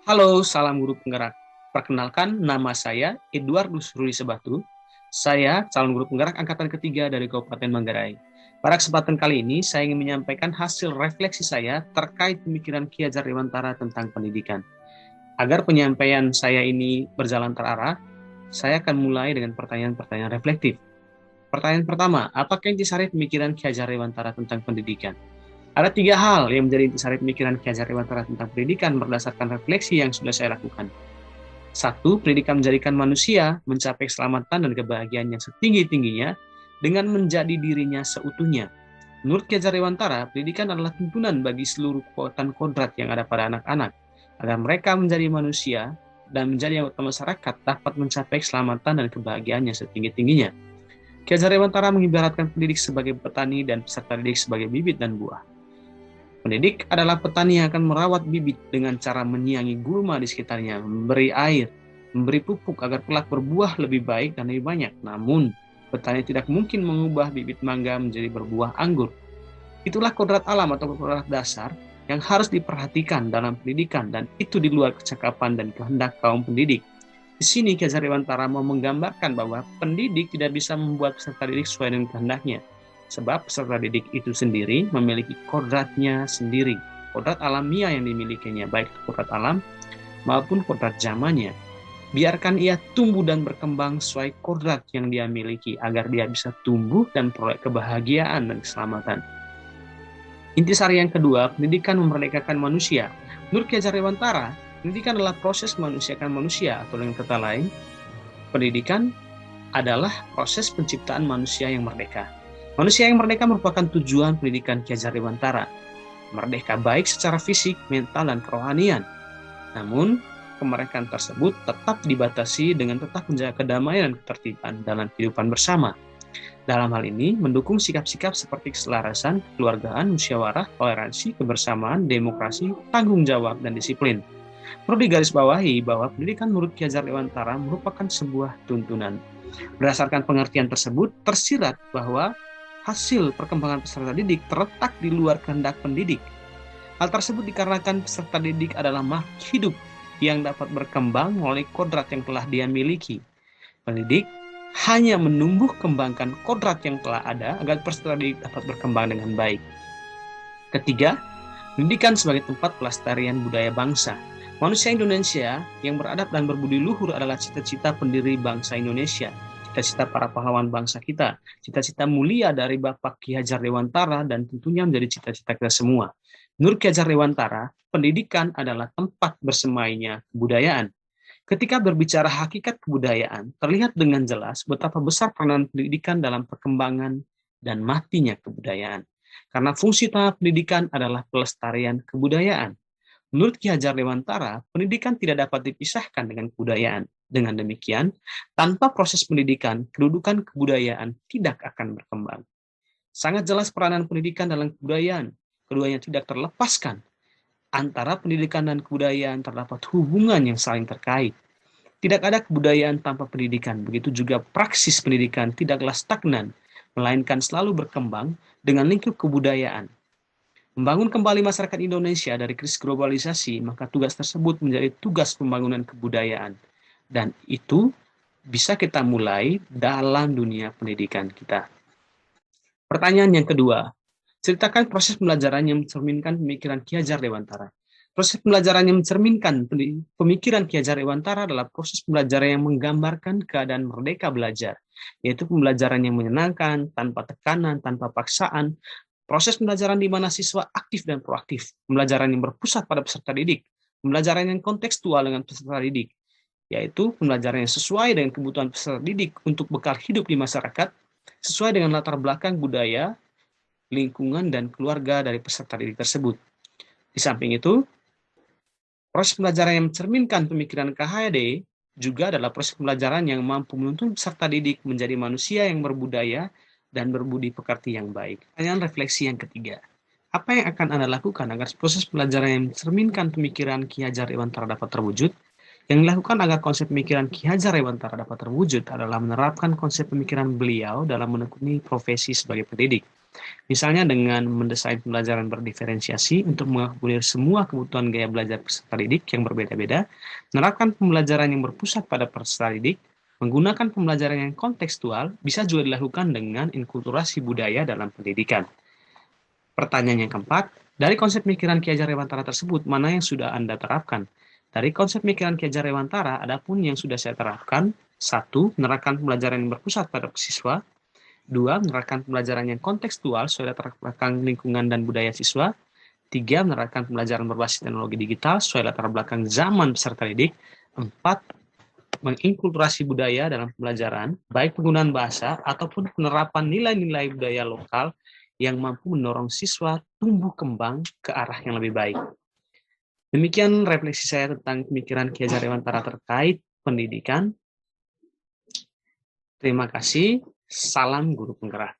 Halo, salam guru penggerak. Perkenalkan, nama saya Edwardus Ruli Sebatu. Saya calon guru penggerak angkatan ketiga dari Kabupaten Manggarai. Pada kesempatan kali ini, saya ingin menyampaikan hasil refleksi saya terkait pemikiran Ki Hajar Dewantara tentang pendidikan. Agar penyampaian saya ini berjalan terarah, saya akan mulai dengan pertanyaan-pertanyaan reflektif. Pertanyaan pertama, apakah intisari pemikiran Ki Hajar Dewantara tentang pendidikan? Ada tiga hal yang menjadi intisari pemikiran Ki Hajar Dewantara tentang pendidikan berdasarkan refleksi yang sudah saya lakukan. Satu, pendidikan menjadikan manusia mencapai keselamatan dan kebahagiaan yang setinggi-tingginya dengan menjadi dirinya seutuhnya. Menurut Ki Hajar Dewantara, pendidikan adalah tuntunan bagi seluruh kekuatan kodrat yang ada pada anak-anak, agar mereka menjadi manusia dan menjadi anggota masyarakat dapat mencapai keselamatan dan kebahagiaan yang setinggi-tingginya. Ki Hajar Dewantara mengibaratkan pendidik sebagai petani dan peserta didik sebagai bibit dan buah. Pendidik adalah petani yang akan merawat bibit dengan cara menyiangi gulma di sekitarnya, memberi air, memberi pupuk agar kelak berbuah lebih baik dan lebih banyak. Namun, petani tidak mungkin mengubah bibit mangga menjadi berbuah anggur. Itulah kodrat alam atau kodrat dasar yang harus diperhatikan dalam pendidikan, dan itu di luar kecakapan dan kehendak kaum pendidik. Di sini Ki Hajar Dewantara mau menggambarkan bahwa pendidik tidak bisa membuat peserta didik sesuai dengan kehendaknya. Sebab peserta didik itu sendiri memiliki kodratnya sendiri, kodrat alamiah yang dimilikinya, baik kodrat alam maupun kodrat zamannya. Biarkan ia tumbuh dan berkembang sesuai kodrat yang dia miliki, agar dia bisa tumbuh dan peroleh kebahagiaan dan keselamatan. Intisari yang kedua, pendidikan memerdekakan manusia. Menurut Ki Hajar Dewantara, pendidikan adalah proses memanusiakan manusia, atau dengan kata lain, pendidikan adalah proses penciptaan manusia yang merdeka. Manusia yang merdeka merupakan tujuan pendidikan Ki Hajar Dewantara. Merdeka baik secara fisik, mental, dan kerohanian. Namun, kemerdekaan tersebut tetap dibatasi dengan tetap menjaga kedamaian dan ketertiban dalam kehidupan bersama. Dalam hal ini, mendukung sikap-sikap seperti keselarasan, kekeluargaan, musyawarah, toleransi, kebersamaan, demokrasi, tanggung jawab, dan disiplin. Perlu digarisbawahi bahwa pendidikan menurut Ki Hajar Dewantara merupakan sebuah tuntunan. Berdasarkan pengertian tersebut, tersirat bahwa hasil perkembangan peserta didik terletak di luar kehendak pendidik. Hal tersebut dikarenakan peserta didik adalah makhluk hidup yang dapat berkembang melalui kodrat yang telah dia miliki. Pendidik hanya menumbuh kembangkan kodrat yang telah ada agar peserta didik dapat berkembang dengan baik. Ketiga, pendidikan sebagai tempat pelestarian budaya bangsa. Manusia Indonesia yang beradab dan berbudi luhur adalah cita-cita pendiri bangsa Indonesia, cita-cita para pahlawan bangsa kita, cita-cita mulia dari Bapak Ki Hajar Dewantara, dan tentunya menjadi cita-cita kita semua. Menurut Ki Hajar Dewantara, pendidikan adalah tempat bersemainya kebudayaan. Ketika berbicara hakikat kebudayaan, terlihat dengan jelas betapa besar peranan pendidikan dalam perkembangan dan matinya kebudayaan. Karena fungsi utama pendidikan adalah pelestarian kebudayaan. Menurut Ki Hajar Dewantara, pendidikan tidak dapat dipisahkan dengan kebudayaan. Dengan demikian, tanpa proses pendidikan, kedudukan kebudayaan tidak akan berkembang. Sangat jelas peranan pendidikan dalam kebudayaan. Keduanya tidak terlepaskan. Antara pendidikan dan kebudayaan terdapat hubungan yang saling terkait. Tidak ada kebudayaan tanpa pendidikan. Begitu juga praksis pendidikan tidaklah stagnan, melainkan selalu berkembang dengan lingkup kebudayaan. Membangun kembali masyarakat Indonesia dari krisis globalisasi, maka tugas tersebut menjadi tugas pembangunan kebudayaan. Dan itu bisa kita mulai dalam dunia pendidikan kita. Pertanyaan yang kedua, ceritakan proses pembelajaran yang mencerminkan pemikiran Ki Hajar Dewantara. Proses pembelajaran yang mencerminkan pemikiran Ki Hajar Dewantara adalah proses pembelajaran yang menggambarkan keadaan merdeka belajar, yaitu pembelajaran yang menyenangkan, tanpa tekanan, tanpa paksaan, proses pembelajaran di mana siswa aktif dan proaktif, pembelajaran yang berpusat pada peserta didik, pembelajaran yang kontekstual dengan peserta didik, yaitu pembelajaran yang sesuai dengan kebutuhan peserta didik untuk bekal hidup di masyarakat, sesuai dengan latar belakang budaya, lingkungan, dan keluarga dari peserta didik tersebut. Di samping itu, proses pembelajaran yang mencerminkan pemikiran KHD juga adalah proses pembelajaran yang mampu menuntun peserta didik menjadi manusia yang berbudaya dan berbudi pekerti yang baik. Pertanyaan refleksi yang ketiga. Apa yang akan Anda lakukan agar proses pembelajaran yang mencerminkan pemikiran Ki Hajar Dewantara dapat terwujud? Yang dilakukan agar konsep pemikiran Ki Hajar Dewantara dapat terwujud adalah menerapkan konsep pemikiran beliau dalam menekuni profesi sebagai pendidik. Misalnya dengan mendesain pembelajaran berdiferensiasi untuk mengakomodir semua kebutuhan gaya belajar peserta didik yang berbeda-beda, menerapkan pembelajaran yang berpusat pada peserta didik, menggunakan pembelajaran yang kontekstual, bisa juga dilakukan dengan inkulturasi budaya dalam pendidikan. Pertanyaan yang keempat, dari konsep pemikiran Ki Hajar Dewantara tersebut, mana yang sudah Anda terapkan? Dari konsep pemikiran Ki Hajar Dewantara, adapun yang sudah saya terapkan, satu, menerapkan pembelajaran yang berpusat pada siswa. Dua, menerapkan pembelajaran yang kontekstual sesuai latar belakang lingkungan dan budaya siswa. Tiga, menerapkan pembelajaran berbasis teknologi digital sesuai latar belakang zaman peserta didik. Empat, menginkulturasi budaya dalam pembelajaran, baik penggunaan bahasa ataupun penerapan nilai-nilai budaya lokal yang mampu mendorong siswa tumbuh kembang ke arah yang lebih baik. Demikian refleksi saya tentang pemikiran Ki Hajar Dewantara terkait pendidikan. Terima kasih. Salam guru penggerak.